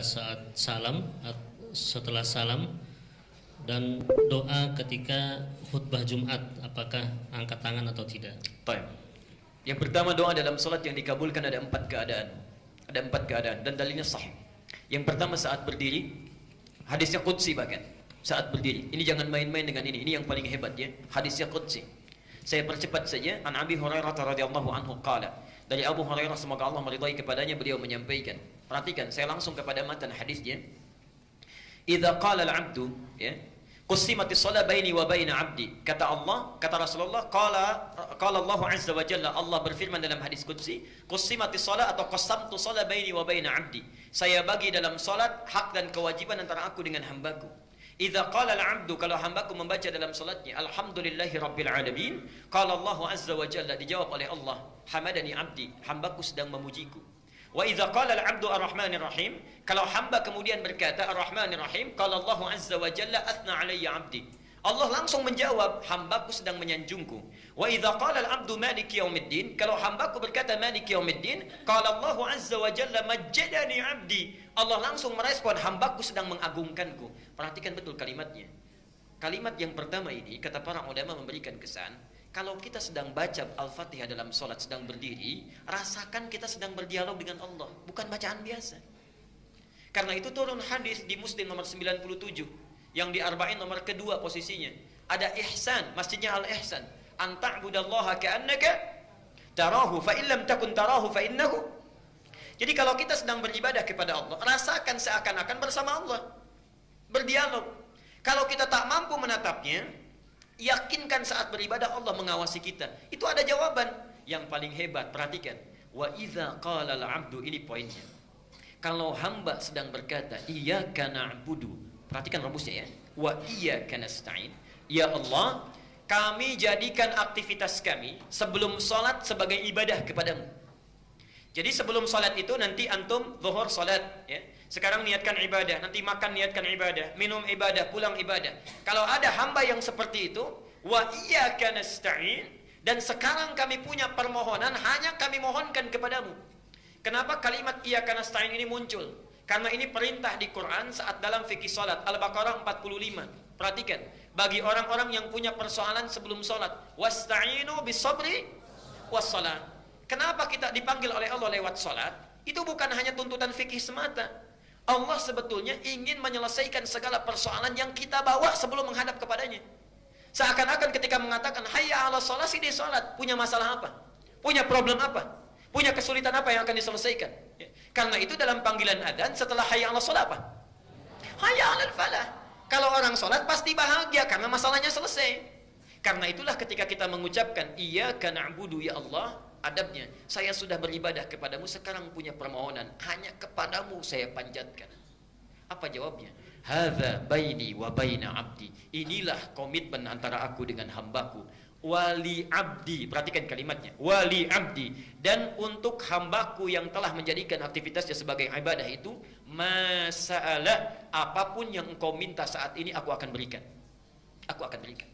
saat salam, setelah salam, dan doa ketika khutbah Jumat, apakah angkat tangan atau tidak? Baik. Yang pertama, doa dalam salat yang dikabulkan ada empat keadaan. Ada empat keadaan dan dalilnya sahih. Yang pertama saat berdiri, hadisnya qudsi bahkan. Saat berdiri. Ini jangan main-main dengan ini. Ini yang paling hebat ya. Hadisnya qudsi. Saya percepat saja. An Abi Hurairah radhiyallahu anhu qala. Dari Abu Hurairah, semoga Allah meridai kepadanya, beliau menyampaikan. Perhatikan, saya langsung kepada matan hadisnya. Idza qala al-'abdu, ya, qussimatis shalah baini wa baina 'abdi. Kata Allah, kata Rasulullah, qala Allah azza wa jalla, Allah berfirman dalam hadis qudsi, qussimatis shalah atau qassamtu shalah baini wa baina 'abdi. Saya bagi dalam salat hak dan kewajiban antara aku dengan hambaku. Idza qala al-'abdu, kalau hambaku membaca dalam salatnya alhamdulillahi rabbil alamin, qala Allah azza wa jalla, dijawab oleh Allah, hamadani 'abdi, hambaku sedang memujiku. Wa idza qala al-'abdu ar-rahmanir rahim, kalau hamba kemudian berkata ar-rahmanir rahim, qala Allah azza wa jalla athna 'alayya 'abdi, Allah langsung menjawab, hambaku sedang menyanjungku. Wa idza qala al-'abdu maliki yaumiddin, kalau hambaku berkata maliki yaumiddin, qala Allah azza wa jalla majjadani 'abdi, Allah langsung merespon, hambaku sedang mengagungkanku. Perhatikan betul kalimatnya. Kalimat yang pertama ini, kata para ulama, memberikan kesan, kalau kita sedang baca Al-Fatihah dalam solat, sedang berdiri, rasakan kita sedang berdialog dengan Allah, bukan bacaan biasa. Karena itu turun hadis di Muslim nomor 97, yang di Arba'in nomor kedua posisinya. Ada ihsan, masjidnya Al-Ihsan. An ta'budallaha ka'annaka tarahu, fa illam takun tarahu fa innahu. Jadi kalau kita sedang beribadah kepada Allah, rasakan seakan-akan bersama Allah, berdialog. Kalau kita tak mampu menatapnya, yakinkan saat beribadah Allah mengawasi kita. Itu ada jawaban. Yang paling hebat, perhatikan. Wa idza qala al-'abdu, ini poinnya. Kalau hamba sedang berkata iyyaka na'budu, perhatikan rumusnya ya. Wa iyyaka nasta'in. Ya Allah, kami jadikan aktivitas kami sebelum salat sebagai ibadah kepadamu. Jadi sebelum salat itu nanti antum zuhur salat ya. Sekarang niatkan ibadah, nanti makan niatkan ibadah, minum ibadah, pulang ibadah. Kalau ada hamba yang seperti itu, wa iyyaka nasta'in, dan sekarang kami punya permohonan, hanya kami mohonkan kepadamu. Kenapa kalimat iyyaka nasta'in ini muncul? Karena ini perintah di Quran saat dalam fikih salat, Al-Baqarah 45. Perhatikan, bagi orang-orang yang punya persoalan sebelum salat, wasta'inu bis-sabri was-salat. Kenapa kita dipanggil oleh Allah lewat salat? Itu bukan hanya tuntutan fikih semata. Allah sebetulnya ingin menyelesaikan segala persoalan yang kita bawa sebelum menghadap kepadanya. Seakan-akan ketika mengatakan hayya 'alas shalah, sini salat, punya masalah apa? Punya problem apa? Punya kesulitan apa yang akan diselesaikan? Ya. Karena itu dalam panggilan adzan setelah hayya 'alas shalah apa? Hayya 'alal falah. Kalau orang salat pasti bahagia karena masalahnya selesai. Karena itulah ketika kita mengucapkan iyyaka na'budu ya Allah, adabnya, saya sudah beribadah kepadamu, sekarang punya permohonan, hanya kepadamu saya panjatkan. Apa jawabnya? Hadza baini wa baina 'abdi. Inilah komitmen antara aku dengan hambaku. Wali 'abdi, perhatikan kalimatnya. Wali 'abdi, dan untuk hambaku yang telah menjadikan aktivitasnya sebagai ibadah itu, masa'ala, apapun yang engkau minta saat ini aku akan berikan. Aku akan berikan.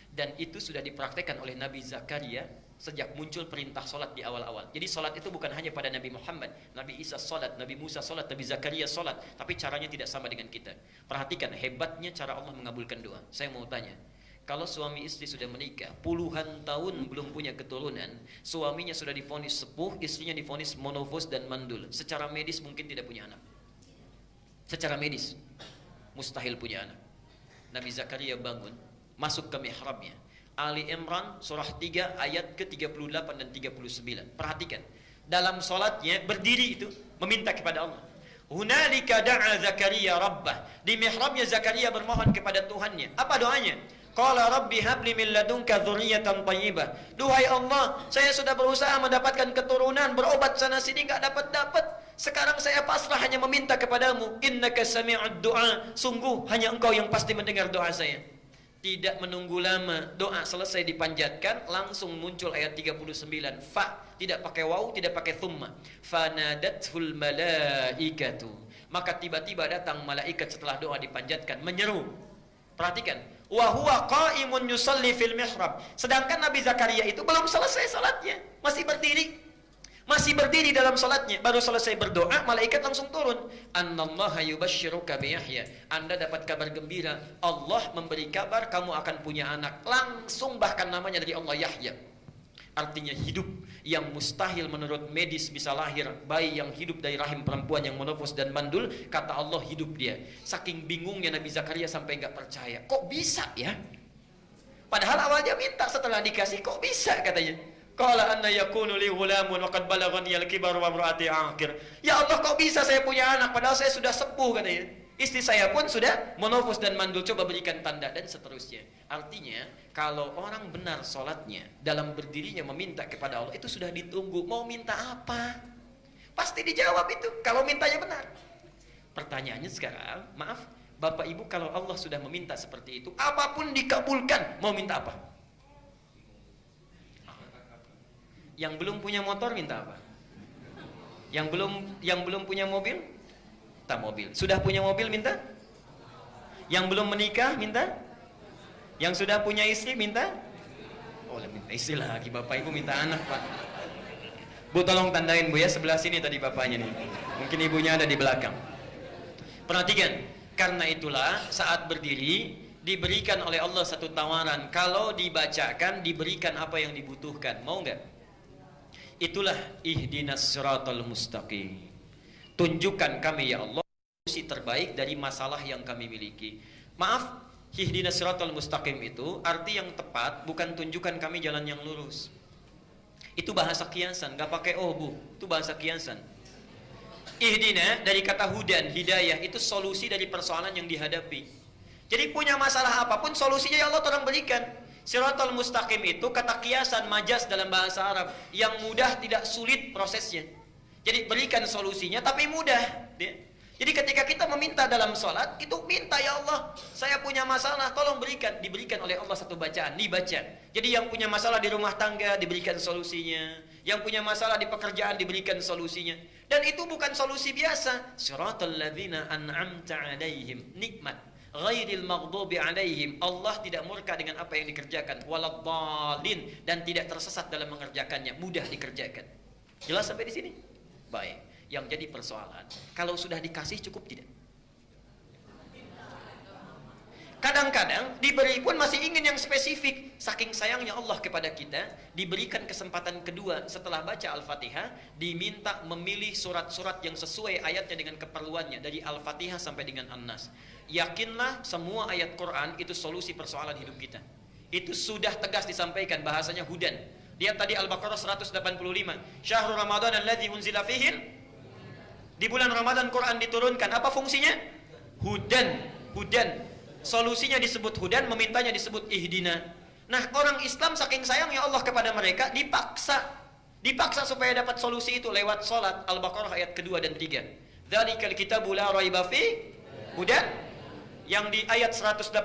Dan itu sudah dipraktekkan oleh Nabi Zakaria sejak muncul perintah solat di awal-awal. Jadi solat itu bukan hanya pada Nabi Muhammad, Nabi Isa solat, Nabi Musa solat, Nabi Zakaria solat, tapi caranya tidak sama dengan kita. Perhatikan hebatnya cara Allah mengabulkan doa. Saya mau tanya, kalau suami istri sudah menikah puluhan tahun belum punya keturunan, suaminya sudah divonis sepuh, istrinya divonis monofos dan mandul, secara medis mungkin tidak punya anak. Secara medis mustahil punya anak. Nabi Zakaria bangun, masuk ke mihrabnya. Ali Imran surah 3 ayat ke-38 dan 39. Perhatikan. Dalam salatnya berdiri itu meminta kepada Allah. Hunalika da'a Zakaria rabbah. Di mihrabnya Zakaria bermohon kepada Tuhannya. Apa doanya? Qala rabbi habli min ladunka dzurriyyatan thayyibah. Duhai Allah, saya sudah berusaha mendapatkan keturunan, berobat sana sini enggak dapat-dapat. Sekarang saya pasrah hanya meminta kepadamu. Innaka sami'ud du'a. Sungguh hanya Engkau yang pasti mendengar doa saya. Tidak menunggu lama, doa selesai dipanjatkan, langsung muncul ayat 39. Fa, tidak pakai waw, tidak pakai thumma. Fanadathul malaikatu. Maka tiba-tiba datang malaikat setelah doa dipanjatkan, menyeru. Perhatikan. Wa huwa qa'imun yusalli fil mihrab. Sedangkan Nabi Zakaria itu belum selesai salatnya, masih berdiri. Masih berdiri dalam salatnya, baru selesai berdoa, malaikat langsung turun. Annallaha yubashshiruka bi Yahya. Anda dapat kabar gembira, Allah memberi kabar kamu akan punya anak. Langsung bahkan namanya dari Allah Yahya. Artinya hidup yang mustahil menurut medis bisa lahir. Bayi yang hidup dari rahim perempuan yang monofos dan mandul, kata Allah hidup dia. Saking bingungnya Nabi Zakaria sampai nggak percaya. Kok bisa ya? Padahal awalnya minta, setelah dikasih kok bisa katanya. Qala anna yakunu li ghulamun wa qad balaghani al-kibar wa imraati aqir. Ya Allah, kok bisa saya punya anak padahal saya sudah sepuh katanya. Istri saya pun sudah monofos dan mandul, coba berikan tanda dan seterusnya. Artinya, kalau orang benar salatnya, dalam berdirinya meminta kepada Allah, itu sudah ditunggu. Mau minta apa? Pasti dijawab itu kalau mintanya benar. Pertanyaannya sekarang, maaf, Bapak Ibu, kalau Allah sudah meminta seperti itu, apapun dikabulkan, mau minta apa? Yang belum punya motor minta apa? Yang belum punya mobil? Minta mobil. Sudah punya mobil minta? Yang belum menikah minta? Yang sudah punya istri minta? Oh, minta istri lagi. Bapak Ibu minta anak, Pak. Bu, tolong tandain Bu ya, sebelah sini tadi bapaknya nih. Mungkin ibunya ada di belakang. Perhatikan, karena itulah saat berdiri diberikan oleh Allah satu tawaran. Kalau dibacakan, diberikan apa yang dibutuhkan. Mau nggak? Itulah ihdinas siratal mustaqim. Tunjukkan kami ya Allah solusi terbaik dari masalah yang kami miliki. Maaf, ihdinas siratal mustaqim itu arti yang tepat bukan tunjukkan kami jalan yang lurus. Itu bahasa kiasan, nggak pakai oh Bu, itu bahasa kiasan. Ihdina dari kata hudan, hidayah, itu solusi dari persoalan yang dihadapi. Jadi punya masalah apapun, solusinya ya Allah tolong berikan. Siratal mustaqim itu kata kiasan, majas dalam bahasa Arab, yang mudah tidak sulit prosesnya. Jadi berikan solusinya tapi mudah. Jadi ketika kita meminta dalam sholat, itu minta ya Allah, saya punya masalah, tolong berikan. Diberikan oleh Allah satu bacaan, dibaca. Jadi yang punya masalah di rumah tangga, diberikan solusinya. Yang punya masalah di pekerjaan, diberikan solusinya. Dan itu bukan solusi biasa. Siratal ladzina an'amta alaihim, nikmat. Ghairil maghdubi alaihim, Allah tidak murka dengan apa yang dikerjakan, waladhdallin, dan tidak tersesat dalam mengerjakannya, mudah dikerjakan. Jelas sampai di sini? Baik. Yang jadi persoalan, kalau sudah dikasih cukup tidak? Kadang-kadang diberi pun masih ingin yang spesifik. Saking sayangnya Allah kepada kita, diberikan kesempatan kedua setelah baca Al-Fatihah, diminta memilih surat-surat yang sesuai ayatnya dengan keperluannya, dari Al-Fatihah sampai dengan An-Nas. Yakinlah semua ayat Quran itu solusi persoalan hidup kita. Itu sudah tegas disampaikan, bahasanya hudan. Lihat tadi Al-Baqarah 185. Syahrul Ramadan alladzi unzila fihi. Di bulan Ramadan Quran diturunkan. Apa fungsinya? Hudan. Hudan. Solusinya disebut hudan, memintanya disebut ihdina. Nah, orang Islam saking sayangnya Allah kepada mereka, dipaksa supaya dapat solusi itu lewat salat. Al-Baqarah ayat kedua dan 3. Dzalikal kitabu la raiba fi hudan. Yang di ayat 185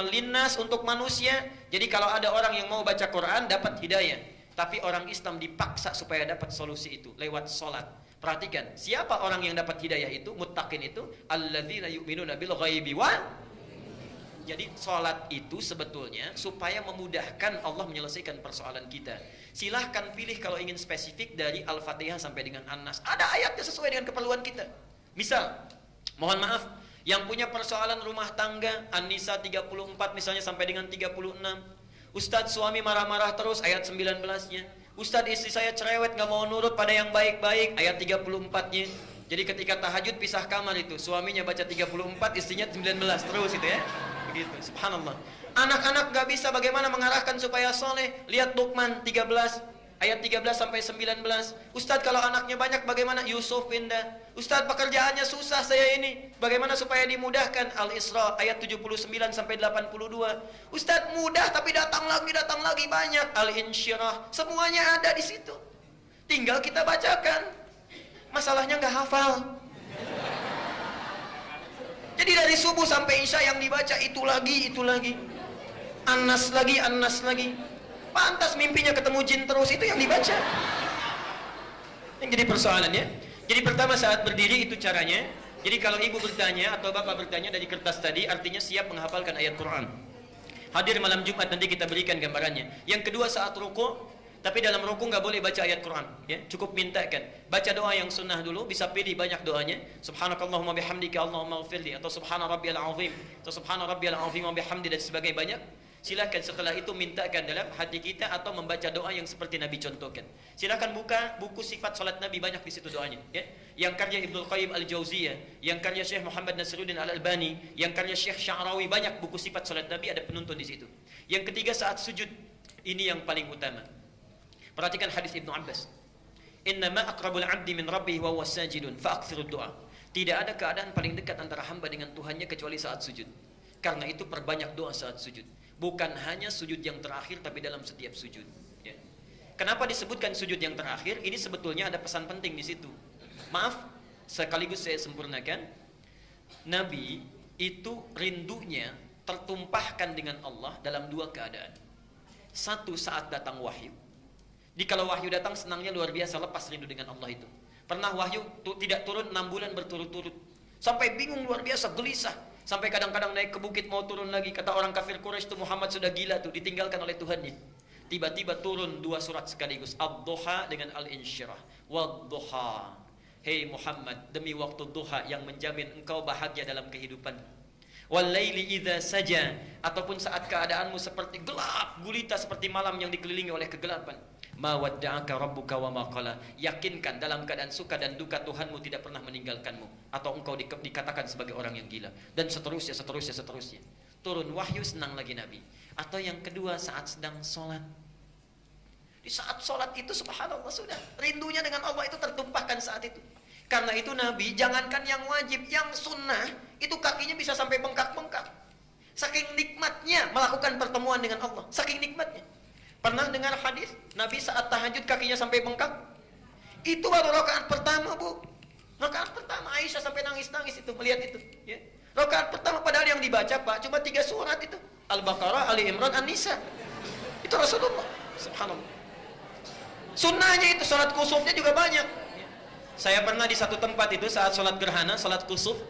linnas, untuk manusia. Jadi kalau ada orang yang mau baca Quran dapat hidayah. Tapi orang Islam dipaksa supaya dapat solusi itu lewat salat. Perhatikan, siapa orang yang dapat hidayah itu? Muttaqin itu alladzina yu'minuna bil ghaibi wa. Jadi sholat itu sebetulnya supaya memudahkan Allah menyelesaikan persoalan kita. Silahkan pilih kalau ingin spesifik dari Al-Fatihah sampai dengan An-Nas. Ada ayatnya sesuai dengan keperluan kita. Misal, mohon maaf, yang punya persoalan rumah tangga, An-Nisa 34 misalnya sampai dengan 36. Ustadz suami marah-marah terus, ayat 19-nya. Ustadz istri saya cerewet, gak mau nurut pada yang baik-baik, ayat 34-nya. Jadi ketika tahajud pisah kamar itu, suaminya baca 34, istrinya 19 terus itu ya. Begitu, subhanallah. Anak-anak gak bisa bagaimana mengarahkan supaya soleh. Lihat Luqman 13 ayat 13 sampai 19. Ustadz kalau anaknya banyak bagaimana? Yusuf pindah. Ustadz pekerjaannya susah saya ini, bagaimana supaya dimudahkan? Al-Isra ayat 79 sampai 82. Ustadz mudah tapi datang lagi banyak. Al-Insyirah, semuanya ada di situ. Tinggal kita bacakan. Masalahnya nggak hafal. Jadi dari subuh sampai isya yang dibaca itu lagi. An-Nas lagi. Pantas mimpinya ketemu jin terus, itu yang dibaca. Yang jadi persoalannya. Jadi pertama saat berdiri itu caranya. Jadi kalau ibu bertanya atau bapak bertanya dari kertas tadi, artinya siap menghafalkan ayat Quran. Hadir malam Jumat, nanti kita berikan gambarannya. Yang kedua saat ruku, Tapi dalam ruku nggak boleh baca ayat Quran, ya. Cukup mintakan. Baca doa yang sunnah dulu, bisa pilih banyak doanya. Subhanakallahumma bihamdika Allahumma ighfirli, atau subhana rabbiyal azim, atau subhana rabbiyal azim wa bihamdi, dan sebagainya banyak. Silakan setelah itu mintakan dalam hati kita atau membaca doa yang seperti Nabi contohkan. Silakan buka buku sifat salat Nabi, banyak di situ doanya, ya. Yang karya Ibnu Qayyim Al-Jauziyah, yang karya Syekh Muhammad Nasiruddin Al-Albani, yang karya Syekh Sya'rawi, banyak buku sifat salat Nabi, ada penuntun di situ. Yang ketiga, saat sujud, ini yang paling utama. Perhatikan hadis Ibnu Abbas. Innama aqrabul 'abdi min rabbih wa huwa sajidun fa'aktsirud du'a. Tidak ada keadaan paling dekat antara hamba dengan Tuhannya kecuali saat sujud. Karena itu perbanyak doa saat sujud. Bukan hanya sujud yang terakhir, tapi dalam setiap sujud, ya. Kenapa disebutkan sujud yang terakhir? Ini sebetulnya ada pesan penting di situ. Maaf, sekaligus saya sempurnakan. Nabi itu rindunya tertumpahkan dengan Allah dalam dua keadaan. Satu, saat datang wahyu. Kalau wahyu datang, senangnya luar biasa, lepas rindu dengan Allah itu. Pernah wahyu tidak turun 6 bulan berturut-turut, sampai bingung luar biasa, gelisah. Sampai kadang-kadang naik ke bukit mau turun lagi. Kata orang kafir Quraisy itu, Muhammad sudah gila tuh, ditinggalkan oleh Tuhannya. Tiba-tiba turun 2 surat sekaligus, Ad-Duha dengan Al-Insyirah. Wad-Duha, hei Muhammad, demi waktu duha yang menjamin engkau bahagia dalam kehidupan. Wal-laili idza saja, ataupun saat keadaanmu seperti gelap gulita, seperti malam yang dikelilingi oleh kegelapan. Ma wadda'aka rabbuka wa ma qala. Yakinkan dalam keadaan suka dan duka Tuhanmu tidak pernah meninggalkanmu, atau engkau dikatakan sebagai orang yang gila, dan seterusnya. Turun wahyu, senang lagi Nabi. Atau yang kedua, saat sedang sholat. Di saat sholat itu subhanallah, sudah rindunya dengan Allah itu tertumpahkan saat itu. Karena itu Nabi, jangankan yang wajib, yang sunnah itu kakinya bisa sampai bengkak-bengkak. Saking nikmatnya melakukan pertemuan dengan Allah, saking nikmatnya. Pernah dengar hadis Nabi saat tahajud kakinya sampai bengkak? Itu baru rakaat pertama, Bu. Rakaat pertama, Aisyah sampai nangis-nangis itu melihat itu, ya. Rakaat pertama, padahal yang dibaca, Pak, cuma 3 surat itu. Al-Baqarah, Ali Imran, An-Nisa. Itu Rasulullah. Subhanallah. Sunnahnya itu salat kusufnya juga banyak. Saya pernah di satu tempat itu saat salat gerhana, salat kusuf.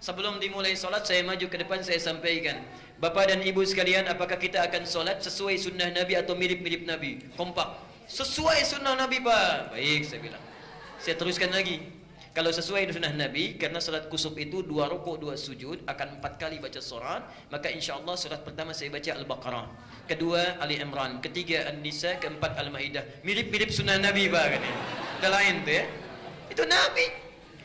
Sebelum dimulai salat, saya maju ke depan, saya sampaikan, Bapak dan Ibu sekalian, apakah kita akan sholat sesuai sunnah Nabi atau mirip-mirip Nabi? Kompak. Sesuai sunnah Nabi, Pak. Baik, saya bilang. Saya teruskan lagi. Kalau sesuai sunnah Nabi, karena sholat kusuf itu 2 rukuk 2 sujud, akan 4 kali baca surat, maka insya Allah surat pertama saya baca Al-Baqarah, kedua Ali Imran, ketiga An-Nisa, keempat Al-Maidah. Mirip-mirip sunnah Nabi, Pak. Kan? Ada lain tuh, ya. Itu Nabi.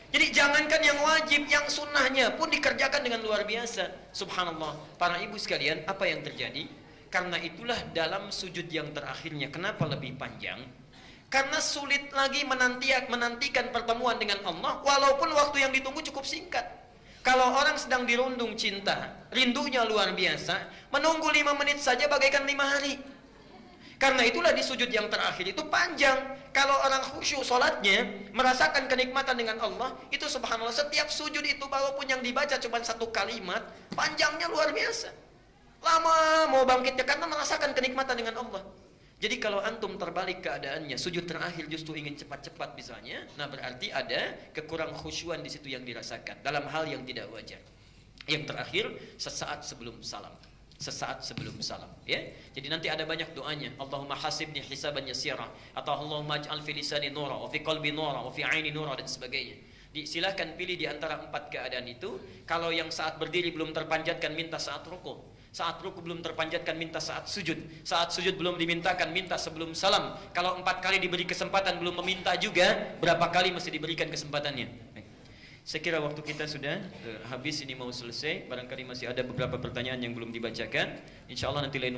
Jadi jangankan yang wajib, yang sunnahnya pun dikerjakan dengan luar biasa. Subhanallah. Para ibu sekalian, apa yang terjadi? Karena itulah dalam sujud yang terakhirnya, kenapa lebih panjang? Karena sulit lagi menantikan pertemuan dengan Allah, walaupun waktu yang ditunggu cukup singkat. Kalau orang sedang dirundung cinta, rindunya luar biasa, menunggu 5 menit saja bagaikan 5 hari. Karena itulah di sujud yang terakhir itu panjang. Kalau orang khusyuk solatnya, merasakan kenikmatan dengan Allah, itu subhanallah, setiap sujud itu walaupun yang dibaca cuma 1 kalimat, panjangnya luar biasa. Lama mau bangkitnya karena merasakan kenikmatan dengan Allah. Jadi kalau antum terbalik keadaannya, sujud terakhir justru ingin cepat-cepat misalnya, nah berarti ada kekurang khusyuan di situ yang dirasakan dalam hal yang tidak wajar. Yang terakhir, sesaat sebelum salam. Ya. Jadi nanti ada banyak doanya. Allahumma hasibni hisaban yasira, atau Allahumma ij'al fi lisani nura, wa fi qalbi nura, wa fi aini nura, dan sebagainya. Silakan pilih di antara 4 keadaan itu. Kalau yang saat berdiri belum terpanjatkan, minta saat ruku. Saat ruku belum terpanjatkan, minta saat sujud. Saat sujud belum dimintakan, minta sebelum salam. Kalau 4 kali diberi kesempatan belum meminta juga, berapa kali mesti diberikan kesempatannya? Saya kira waktu kita sudah habis, ini mau selesai. Barangkali masih ada beberapa pertanyaan yang belum dibacakan. Insya Allah nanti lain